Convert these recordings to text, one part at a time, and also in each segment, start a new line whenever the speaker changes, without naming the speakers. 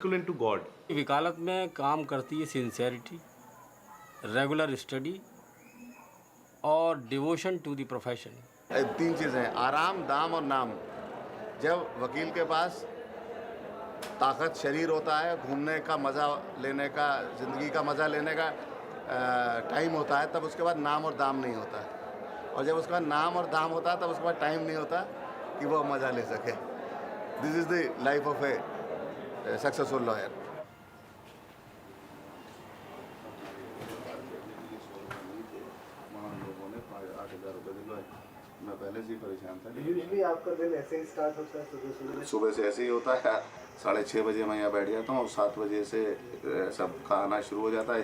equivalent to God.
वकालत में काम करती है सिंसेरिटी, रेगुलर स्टडी और डिवोशन टू द प्रोफेशन।
तीन चीज़ें हैं, आराम, दाम और नाम। जब वकील के पास ताकत शरीर होता है, घूमने का मज़ा लेने का, ज़िंदगी का मज़ा लेने का टाइम होता है, तब उसके बाद नाम और दाम नहीं होता है। और जब उसके बाद नाम और दाम होता है तब उसके बाद टाइम नहीं होता कि वो मज़ा ले सके। This is the life of A successful lawyer. मैं पहले से ही परेशान था।
यूजुअली आपका दिन ऐसे ही स्टार्ट होता है सुबह?
सुबह से ऐसे ही होता है। 6:30 बजे मैं यहाँ बैठ जाता हूँ और 7 बजे से सबका आना शुरू हो जाता है।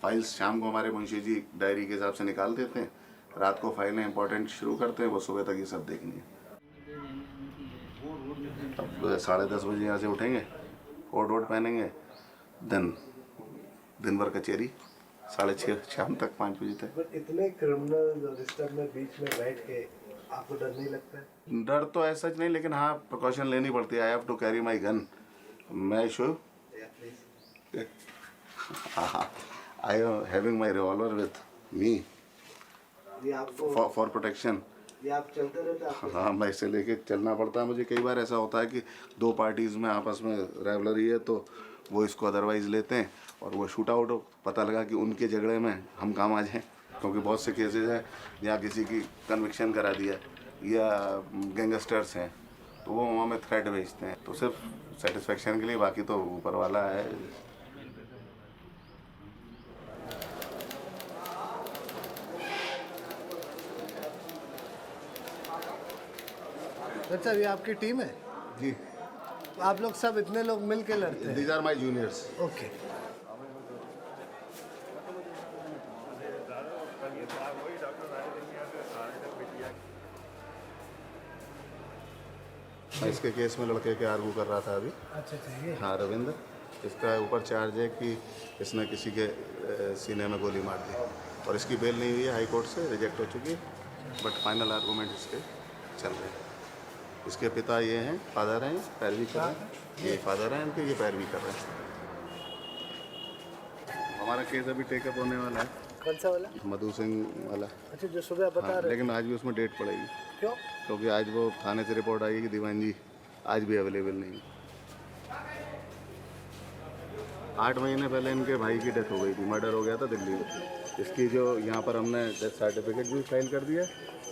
फाइल्स शाम को हमारे मुंशी जी डायरी के हिसाब से निकाल देते हैं। रात को फाइलें इंपॉर्टेंट शुरू करते हैं, वो सुबह तक ये सब देखनी है। अब 10:30 बजे यहाँ से उठेंगे, कोट वोट पहनेंगे, दिन भर कचहरी 6:30 शाम तक 5 बजे तक।
बट इतने क्रिमिनल रजिस्टर में बीच में बैठ के आपको डर नहीं लगता है?
डर तो ऐसा नहीं, लेकिन हाँ प्रिकॉशन लेनी पड़ती है। I have to carry my gun. मैं so I am having my revolver with me for protection.
ये आप चलते रहते?
हाँ, मैं इसे लेके चलना पड़ता है मुझे। कई बार ऐसा होता है कि दो पार्टीज़ में आपस में राइवलरी है, तो वो इसको अदरवाइज़ लेते हैं और वो शूट आउट हो। पता लगा कि उनके झगड़े में हम काम आ जाएँ, क्योंकि बहुत से केसेस हैं जहाँ किसी की कन्विक्शन करा दिया या गैंगस्टर्स हैं, तो वो वहाँ में थ्रेट भेजते हैं। तो सिर्फ सेटिस्फेक्शन के लिए, बाकी तो ऊपर वाला है।
अच्छा, ये आपकी टीम है?
जी,
आप लोग सब इतने लोग मिल के लड़ते हैं?
These are my juniors.
Okay.
मैं इसके केस में लड़के के आर्गू कर रहा था अभी।
अच्छा, ये
हाँ, रविंद्र। इसका ऊपर चार्ज है कि इसने किसी के सीने में गोली मार दी, और इसकी बेल नहीं हुई है, हाई कोर्ट से रिजेक्ट हो चुकी है। बट फाइनल आर्गूमेंट इसके चल रहे हैं। इसके पिता ये हैं, फादर हैं, पैरवी कर रहे हैं। ये फादर हैं इनके, ये पैरवी कर रहे हैं। हमारा केस अभी टेकअप होने वाला है।
कौन सा वाला?
मधु सिंह वाला।
अच्छा, जो सुबह बता
हाँ,
रहे?
लेकिन आज भी उसमें डेट पड़ेगी।
क्यों?
क्योंकि आज वो थाने से रिपोर्ट आई कि दीवान जी आज भी अवेलेबल नहीं है। 8 महीने पहले इनके भाई की डेथ हो गई थी, मर्डर हो गया था दिल्ली में। इसकी जो यहाँ पर हमने डेथ सर्टिफिकेट भी फाइल कर दिया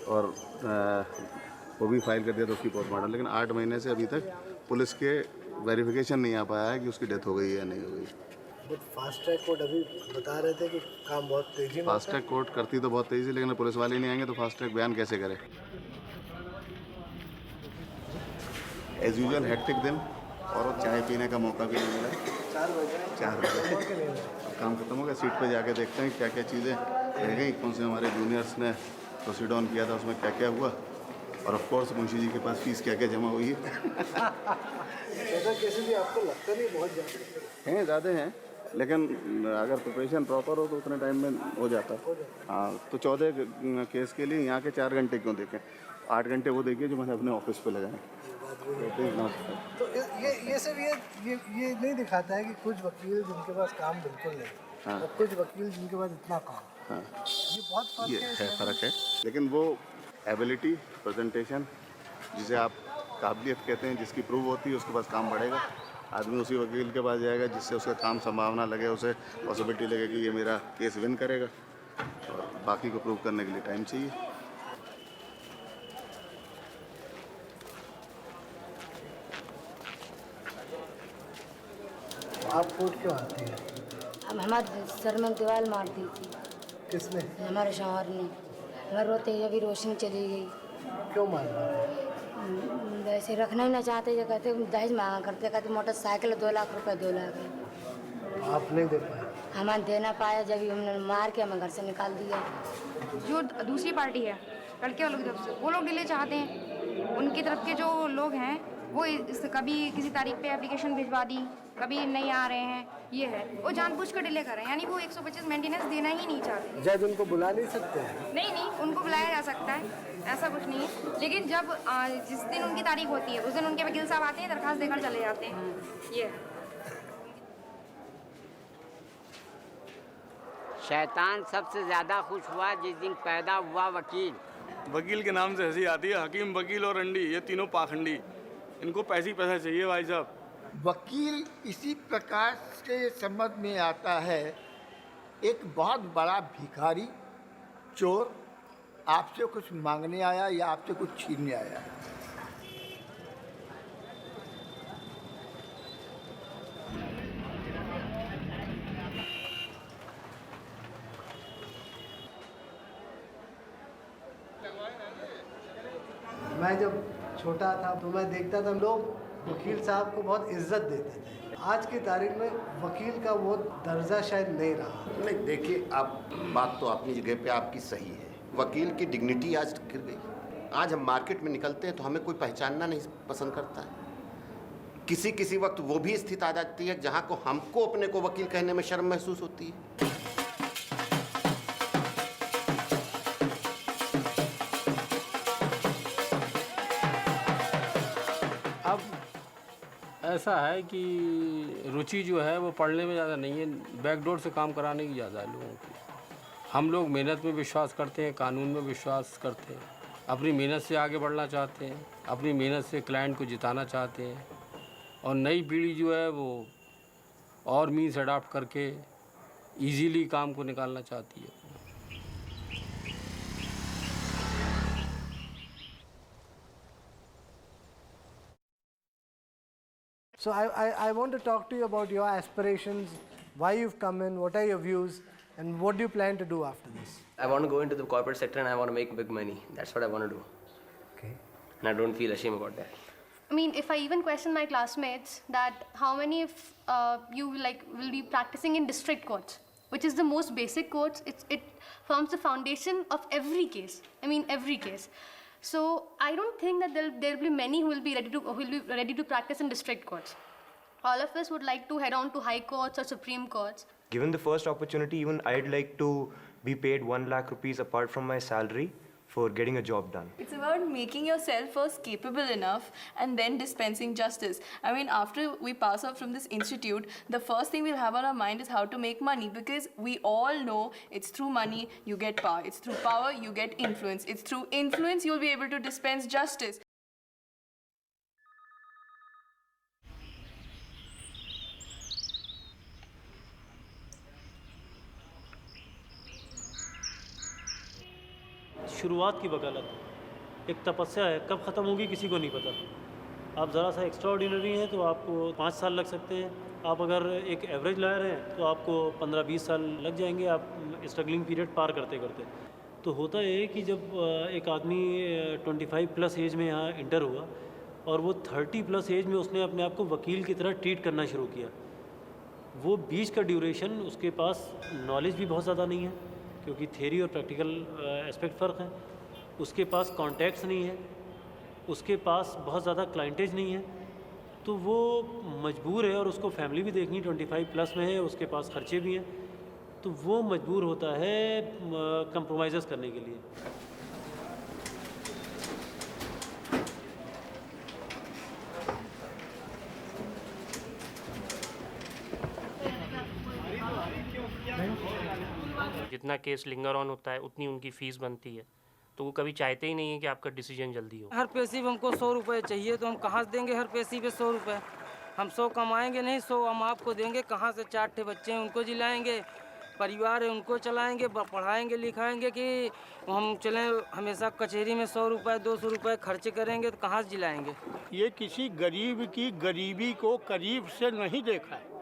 और वो भी फाइल कर दिया था उसकी पोस्टमार्टम। लेकिन 8 महीने से अभी तक पुलिस के वेरिफिकेशन नहीं आ पाया है कि उसकी डेथ हो गई है या नहीं हो गई।
बट फास्ट ट्रैक कोर्ट अभी बता रहे थे कि काम बहुत तेजी में।
फास्ट ट्रैक कोर्ट करती तो बहुत तेज़ी, लेकिन पुलिस वाले नहीं आएंगे तो फास्ट ट्रैक बयान कैसे करें। एज यूजल हेक्टिक दिन, और चाय पीने का मौका भी नहीं मिला।
4 बजे
काम खत्म हो गया। सीट पे जाके देखते हैं क्या क्या चीज़ें रह गई, कौन से हमारे जूनियर्स ने प्रोसीड ऑन किया था, उसमें क्या क्या हुआ, और ऑफ कोर्स मुंशी जी के पास फीस क्या क्या जमा हुई है।
केसेस भी आपको लगता नहीं बहुत ज़्यादा
हैं? ज़्यादा हैं, लेकिन अगर प्रिपरेशन प्रॉपर हो तो उतने टाइम में हो जाता है। हाँ, तो 14 केस के लिए यहाँ के 4 घंटे क्यों देखें? 8 घंटे वो देखिए जो मैंने अपने ऑफिस पे लगाए।
तो ये सब ये नहीं दिखाता है कि कुछ वकील जिनके पास काम बिल्कुल नहीं,
हाँ,
और कुछ वकील जिनके पास इतना काम।
हाँ,
ये बहुत फर्क
ये
है।
है, फ़र्क है। लेकिन वो एबिलिटी, प्रेजेंटेशन, जिसे आप काबिलियत कहते हैं, जिसकी प्रूव होती है, उसके पास काम बढ़ेगा। आदमी उसी वकील के पास जाएगा जिससे उसका काम संभावना लगे, उसे पॉसिबिलिटी लगे कि ये मेरा केस विन करेगा, और बाकी को प्रूव करने के लिए टाइम चाहिए।
आप कोर्ट क्यों आती है?
अब हमारे सर में दीवार मार दी थी।
किसने?
हमारे शौहर ने। हमारे रोते ही अभी रोशनी चली गई।
क्यों मार रहा?
वैसे रखना ही ना चाहते, जो कहते दहेज मांगा करते, कहते मोटरसाइकिल 2 लाख रुपए 2 लाख है।
आप नहीं दे पाए?
हमारे देना पाया, जब ही हमने मार के हमें घर से निकाल दिया।
जो दूसरी पार्टी है, लड़के वालों की तरफ से, वो लोग डिले चाहते हैं। उनकी तरफ के जो लोग हैं वो कभी किसी तारीख पे एप्लीकेशन भिजवा दी, कभी नहीं आ रहे हैं, ये है। वो जानबूझ कर डिले कर रहे हैं, यानी वो 125 मेंटेनेंस देना ही नहीं चाहते।
जज उनको बुला नहीं सकते हैं?
नहीं, उनको बुलाया जा सकता है, ऐसा कुछ नहीं है। लेकिन जब जिस दिन उनकी तारीख होती है उस दिन उनके वकील साहब आते हैं, दरखास्त देकर चले जाते हैं, ये है।
शैतान सबसे ज़्यादा खुश हुआ जिस दिन पैदा हुआ वकील।
वकील के नाम से हंसी आती है। हकीम, वकील और अंडी, ये तीनों पाखंडी, इनको पैसे ही पैसा चाहिए भाई साहब।
वकील इसी प्रकार से समझ में आता है, एक बहुत बड़ा भिखारी, चोर आपसे कुछ मांगने आया या आपसे कुछ छीनने आया।
मैं जब छोटा था तो मैं देखता था लोग वकील साहब को बहुत इज्जत देते थे। आज की तारीख में वकील का वो दर्जा शायद नहीं रहा।
नहीं, देखिए, आप बात तो अपनी जगह पे आपकी सही है। वकील की डिग्निटी आज गिर गई। आज हम मार्केट में निकलते हैं तो हमें कोई पहचानना नहीं पसंद करता है। किसी वक्त वो भी स्थिति आ जाती है जहाँ को हमको अपने को वकील कहने में शर्म महसूस होती है।
अब ऐसा है कि रुचि जो है वो पढ़ने में ज़्यादा नहीं है, बैकडोर से काम कराने की ज़्यादा है लोगों की। हम लोग मेहनत में विश्वास करते हैं, कानून में विश्वास करते हैं, अपनी मेहनत से आगे बढ़ना चाहते हैं, अपनी मेहनत से क्लाइंट को जिताना चाहते हैं, और नई पीढ़ी जो है वो और मीन्स अडॉप्ट करके इजीली काम को निकालना चाहती है।
So I want to talk to you about your aspirations, why you've come in, what are your views, and what do you plan to do after this?
I want to go into the corporate sector and I want to make big money. That's what I want to do.
Okay.
And I don't feel ashamed about that.
I mean, if I even question my classmates that how many of you will be practicing in district courts, which is the most basic courts, it forms the foundation of every case. I mean, every case. So I don't think that there'll be many who will be ready to practice in district courts. All of us would like to head on to high courts or supreme courts.
Given the first opportunity, even I'd like to be paid 1 lakh rupees apart from my salary for getting a job done.
It's about making yourself first capable enough and then dispensing justice. I mean, after we pass out from this institute, the first thing we'll have on our mind is how to make money, because we all know it's through money you get power. It's through power you get influence. It's through influence you'll be able to dispense justice.
शुरुआत की वकालत एक तपस्या है, कब ख़त्म होगी किसी को नहीं पता। आप ज़रा सा एक्स्ट्रा ऑर्डिनरी हैं तो आपको 5 साल लग सकते हैं, आप अगर एक एवरेज लॉयर हैं तो आपको 15-20 साल लग जाएंगे, आप स्ट्रगलिंग पीरियड पार करते करते। तो होता है कि जब एक आदमी 25+ एज में यहाँ इंटर हुआ और वो 30+ एज में उसने अपने आप को वकील की तरह ट्रीट करना शुरू किया, वो बीच का ड्यूरेशन उसके पास नॉलेज भी बहुत ज़्यादा नहीं है, क्योंकि थ्योरी और प्रैक्टिकल एस्पेक्ट फ़र्क है। उसके पास कॉन्टैक्ट्स नहीं है, उसके पास बहुत ज़्यादा क्लाइंटेज नहीं है, तो वो मजबूर है, और उसको फैमिली भी देखनी 25+ में है, उसके पास खर्चे भी हैं, तो वो मजबूर होता है कंप्रोमाइज़ करने के लिए।
जितना केस लिंगर ऑन होता है उतनी उनकी फ़ीस बनती है, तो वो कभी चाहते ही नहीं है कि आपका डिसीजन जल्दी हो।
हर पैसे पे हमको 100 रुपये चाहिए, तो हम कहाँ से देंगे हर पैसे पे 100 रुपये? हम 100 कमाएंगे नहीं, 100 हम आपको देंगे कहाँ से? 4 ठे बच्चे हैं उनको जिलाएंगे, परिवार है उनको चलाएंगे, पढ़ाएंगे लिखाएंगे, कि हम चलें हमेशा कचहरी में 100 रुपये 200 रुपये खर्च करेंगे तो कहाँ से जिलाएंगे?
ये किसी गरीब की गरीबी को करीब से नहीं देखा है।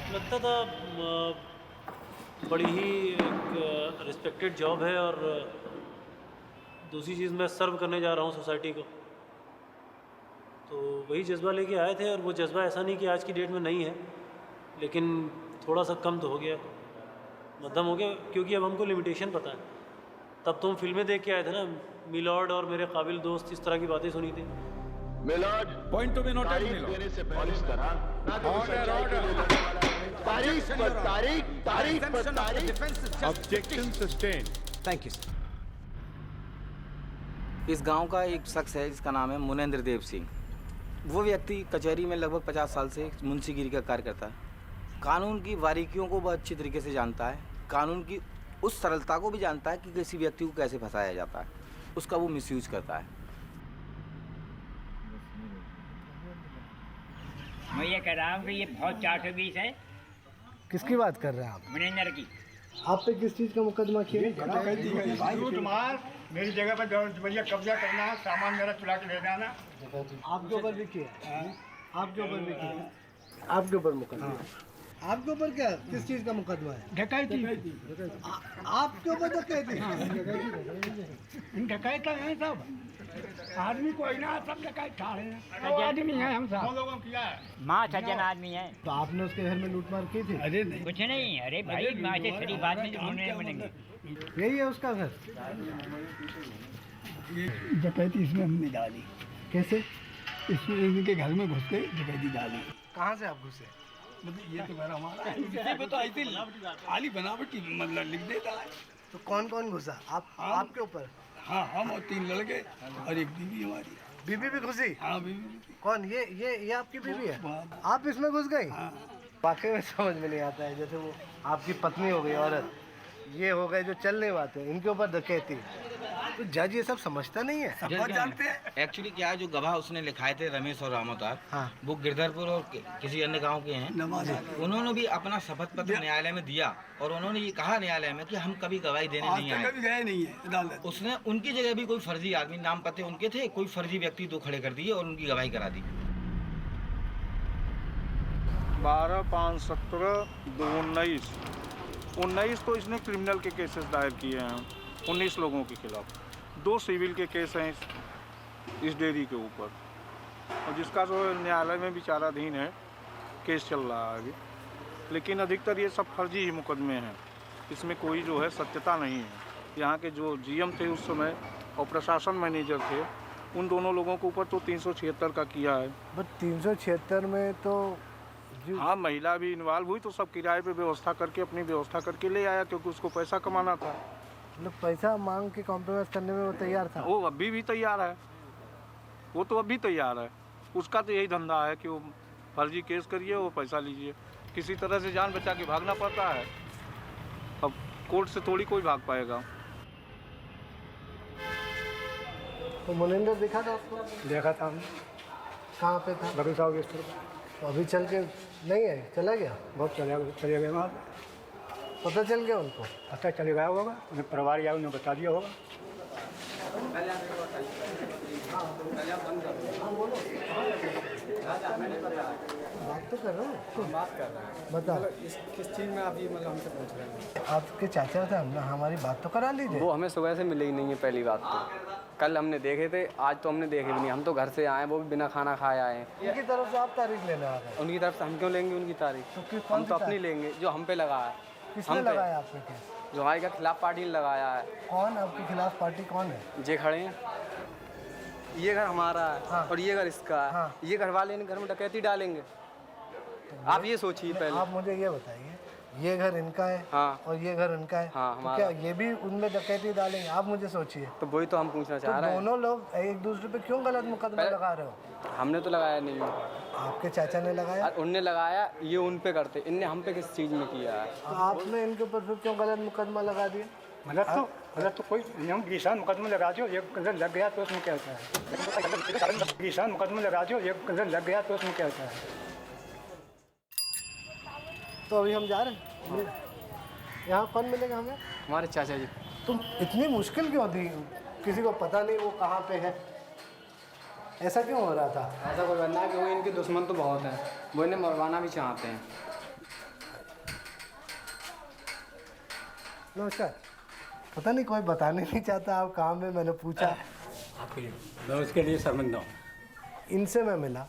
लगता था बड़ी ही एक रिस्पेक्टेड जॉब है, और दूसरी चीज़ मैं सर्व करने जा रहा हूँ सोसाइटी को, तो वही जज्बा लेके आए थे। और वो जज्बा ऐसा नहीं कि आज की डेट में नहीं है, लेकिन थोड़ा सा कम तो हो गया, मध्यम हो गया, क्योंकि अब हमको लिमिटेशन पता है। तब तो हम फिल्में देख के आए थे ना, मिलॉर्ड और मेरे काबिल दोस्त, इस तरह की बातें सुनी थी।
Milord, point to be noted देने से पहले इस तरह ऑर्डर तारीख पर तारीख objection sustain.
Thank you sir. इस गांव का एक शख्स है जिसका नाम है मुनेंद्र देव सिंह। वो व्यक्ति कचहरी में लगभग 50 साल से मुंशीगिरी का कार्य करता है। कानून की बारीकियों को बहुत अच्छी तरीके से जानता है, कानून की उस सरलता को भी जानता है कि किसी व्यक्ति को कैसे फंसाया जाता है, उसका वो मिसयूज करता है।
मैं ये कह रहा हूँ कि ये बहुत 420 है।
किसकी बात कर रहे हैं आप?
मनिंदर की।
आप पे किस चीज़ का मुकदमा किया?
तुम्हार मेरी जगह पर बढ़िया कब्जा करना है, सामान मेरा चुरा के ले जाना।
आपके ऊपर भी किया? आपके ऊपर भी किया? आपके ऊपर मुकदमा? आपके ऊपर क्या किस चीज़ का मुकदमा है?
डकैती।
आपके ऊपर डकैती?
डकैत है सब, आदमी कोई ना, सब डकैत आदमी है हम सब। हम लोगों किया है।
माँ सज्जन आदमी है।
तो आपने उसके घर में लूटमार की थी?
अरे नहीं,
कुछ नहीं। अरे भाई माँ से शरीफ आदमी तो ढूंढने बनेंगे।
यही है उसका घर?
ये डकैती इसमें हमने डाली।
कैसे?
इसमें इनके घर में घुस के डकैती डाली।
कहाँ से आप घुसे?
मतलब ये तो घर हमारा है, इसी तो ऐसे खाली बनावटी मतलब लिख देता है।
तो कौन कौन घुसा? आपके ऊपर?
हाँ, हम और 3 लड़के और एक बीवी हमारी।
बीवी भी घुसी?
हाँ, बीवी।
कौन? ये आपकी बीवी है? आप इसमें घुस गई? वाकई में समझ में नहीं आता है। जैसे वो आपकी पत्नी हो गई औरत, ये हो गए जो चल नहीं पाते, इनके ऊपर डकैती। तो जज ये सब समझता नहीं है?
सब बात जानते हैं। एक्चुअली क्या है, जो गवाह उसने लिखाए थे रमेश और रामोतार,
हाँ।
वो गिरधरपुर और किसी अन्य गांव के हैं। उन्होंने भी अपना शपथ पत्र न्यायालय में दिया और उन्होंने ये कहा न्यायालय में कि हम कभी गवाही देने नहीं आए।
कभी गए नहीं है अदालत।
उसने उनकी जगह भी कोई फर्जी आदमी, नाम पते उनके थे, कोई फर्जी व्यक्ति 2 खड़े कर दिए और उनकी गवाही करा दी।
12/5/17/2/19 19 तो इसने क्रिमिनल के केसेस दायर किए हैं 19 लोगों के खिलाफ। 2 सिविल के केस हैं इस डेयरी के ऊपर, और जिसका जो न्यायालय में विचाराधीन है, केस चल रहा है अभी। लेकिन अधिकतर ये सब फर्जी ही मुकदमे हैं, इसमें कोई जो है सत्यता नहीं है। यहाँ के जो जीएम थे उस समय और प्रशासन मैनेजर थे, उन दोनों लोगों के ऊपर तो 376 का किया है।
बट 376 में तो
हाँ, महिला भी इन्वॉल्व हुई तो सब किराए पे व्यवस्था करके, अपनी व्यवस्था करके ले आया, क्योंकि उसको पैसा कमाना था।
मतलब पैसा मांग के कॉम्प्रोमाइज़ करने में वो तैयार था?
वो अभी भी तैयार है, वो तो अभी तैयार है। उसका तो यही धंधा है कि वो फर्जी केस करिए, वो पैसा लीजिए, किसी तरह से जान बचा के भागना पड़ता है। अब कोर्ट से थोड़ी कोई भाग पाएगा।
तो मनिंदर देखा था आपको?
देखा था हमने।
कहाँ पे था?
बगल साहब के।
तो अभी चल के नहीं है? चला गया?
बहुत चले गए वहाँ।
पता चल गया उनको?
पता चल गया होगा, उन्हें परिवार या उन्हें बता दिया होगा।
बात तो कर रहा हूँ।
बात कर रहे हैं।
बताओ
किस चीज़ में आप ये मतलब हमसे पूछ रहे हैं?
आपके चाचा थे, हमने हमारी बात तो करा लीजिए।
वो हमें सुबह से मिले ही नहीं है। पहली बात तो कल हमने देखे थे, आज तो हमने देखे भी नहीं। हम तो घर से आए, वो भी बिना खाना खाए आए हैं।
उनकी तरफ से आप तारीख लेने आ गए?
उनकी तरफ से हम क्यों लेंगे उनकी तारीख?
तो
हम तो अपनी लेंगे जो हम पे लगा है।
किसने लगाया आप पे केस?
जो हमारे के खिलाफ पार्टी ने लगाया है।
कौन आपके खिलाफ पार्टी कौन है?
जे खड़े हैं। ये घर हमारा है और ये घर इसका है। ये घर वाले घर में डकैती डालेंगे, आप ये सोचिए पहले।
आप मुझे ये बताइए, ये घर इनका है और ये घर इनका है, तो क्या ये भी उनमें डकैती डालेंगे? आप मुझे सोचिए।
तो वही तो हम पूछना चाह रहे हैं।
दोनों लोग एक दूसरे पे क्यों गलत मुकदमा लगा रहे हो?
हमने तो लगाया नहीं।
आपके चाचा ने लगाया?
उनने लगाया, ये उन पे करते, इनने हम पे किस चीज़ में किया है?
तो आपने इनके ऊपर फिर क्यों गलत मुकदमा लगा दिया?
मतलब तो कोई नियम किसान मुकदमा लगा दो, एक गलत लग गया तो उसमें क्या होता है? किसान मुकदमा लगा दो, एक गलत लग गया तो उसमें क्या होता है?
तो अभी हम जा रहे हैं। यहाँ कौन मिलेगा हमें?
हमारे चाचा जी।
तुम इतनी मुश्किल क्यों थी? किसी को पता नहीं वो कहाँ पे है, ऐसा क्यों हो रहा था?
ऐसा कोई बनना है कि वो इनके दुश्मन तो बहुत हैं, वो इन्हें मरवाना भी चाहते हैं।
नमस्कार। पता नहीं कोई बताने नहीं चाहता आप कहाँ में, मैंने पूछा।
मैं उसके लिए शर्मिंदा हूँ।
इनसे मैं मिला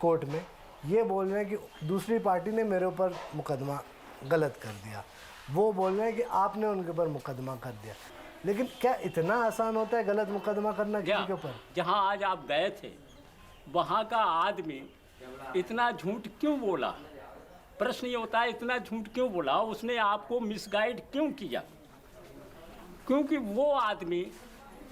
कोर्ट में, ये बोल रहे हैं कि दूसरी पार्टी ने मेरे ऊपर मुकदमा गलत कर दिया, वो बोल रहे हैं कि आपने उनके ऊपर मुकदमा कर दिया। लेकिन क्या इतना आसान होता है गलत मुकदमा करना किसी के ऊपर?
जहाँ आज आप गए थे वहाँ का आदमी इतना झूठ क्यों बोला? प्रश्न ये होता है इतना झूठ क्यों बोला, उसने आपको मिसगाइड क्यों किया? क्योंकि वो आदमी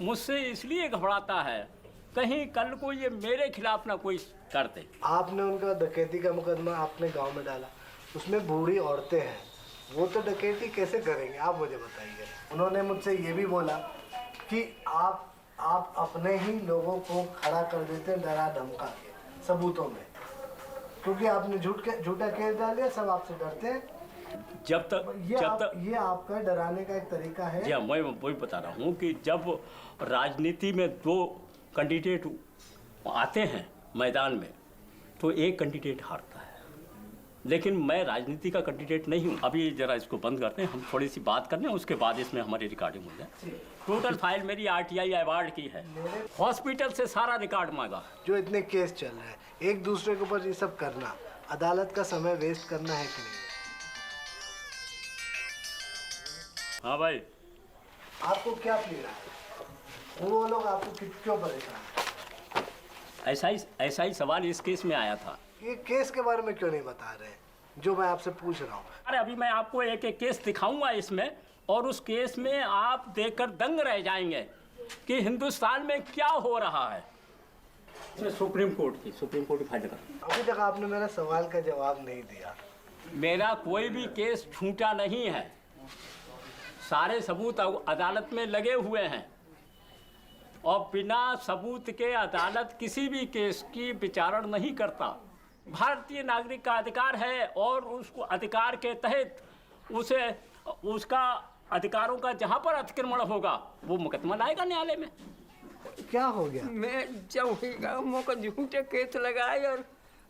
मुझसे इसलिए घबराता है कहीं कल को ये मेरे खिलाफ ना कोई कर दे।
आपने उनका डकैती का मुकदमा अपने गांव में डाला, उसमें बूढ़ी औरतें हैं, वो तो डकैती कैसे करेंगे आप मुझे बताइए। उन्होंने मुझसे ये भी बोला कि आप अपने ही लोगों को खड़ा कर देते हैं डरा धमका के सबूतों में, क्योंकि आपने झूठा केस डाल दिया, सब आपसे डरते हैं।
जब तक
ये आपका डराने का एक तरीका है।
जी मैं वही बता रहा हूँ कि जब राजनीति में दो कैंडिडेट आते हैं मैदान में तो एक कैंडिडेट हारता है, लेकिन मैं राजनीति का कैंडिडेट नहीं हूँ। अभी जरा इसको बंद करते हैं, हम थोड़ी सी बात कर लें, उसके बाद इसमें हमारी रिकॉर्डिंग हो जाए। टोटल फाइल मेरी RTI अवार्ड की है, हॉस्पिटल से सारा रिकॉर्ड मांगा।
जो इतने केस चल रहे हैं, एक दूसरे के ऊपर ये सब करना, अदालत का समय वेस्ट करना है कि नहीं?
हाँ भाई,
आपको क्या पीड़ा है? वो लोग आपको क्यों परेशान?
ऐसा ही सवाल इस केस में आया था।
ये केस के बारे में क्यों नहीं बता रहे जो मैं आपसे पूछ रहा हूँ?
अरे अभी मैं आपको एक एक केस दिखाऊंगा इसमें, और उस केस में आप देखकर दंग रह जाएंगे कि हिंदुस्तान में क्या हो रहा है। इसमें सुप्रीम कोर्ट की फाइल कर।
अभी तक आपने मेरा सवाल का जवाब नहीं दिया।
मेरा कोई भी केस छूटा नहीं है, सारे सबूत अदालत में लगे हुए हैं, और बिना सबूत के अदालत किसी भी केस की विचारण नहीं करता। भारतीय नागरिक का अधिकार है, और उसको अधिकार के तहत उसका अधिकारों का जहाँ पर अतिक्रमण होगा वो मुकदमा लाएगा न्यायालय में।
क्या हो गया?
मैं जब मौका झूठे केस लगाए और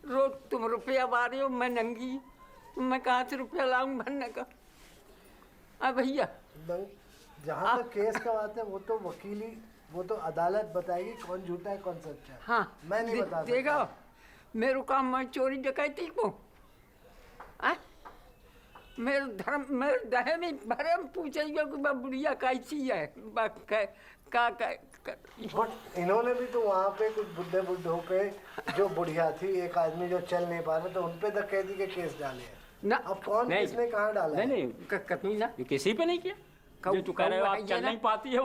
रोज तुम रुपया बारे हो, मैं नंगी, मैं कहाँ से रुपया लाऊं भरने का? भैया
जहाँ तक केस का बात है, वो तो वकीली, वो तो अदालत बताएगी कौन झूठा है कौन सच्चा है।
हाँ,
मैं नहीं बता सकता।
देखो मेरे काम मैं चोरी डकैती को मेरे धर्म मेरे दहे में भरे पूछे कि बुढ़िया कैसी है
बट इन्होंने भी तो वहाँ पे कुछ बुढ़ों पे जो बुढ़िया थी, एक आदमी जो चल नहीं पा रहे, तो उन पे डकैती के केस डाले हैं
ना।
अब कौन किसने कहाँ डाला?
नहीं, किसी पे नहीं किया। जो कह रहे हो आप चल नहीं पाती है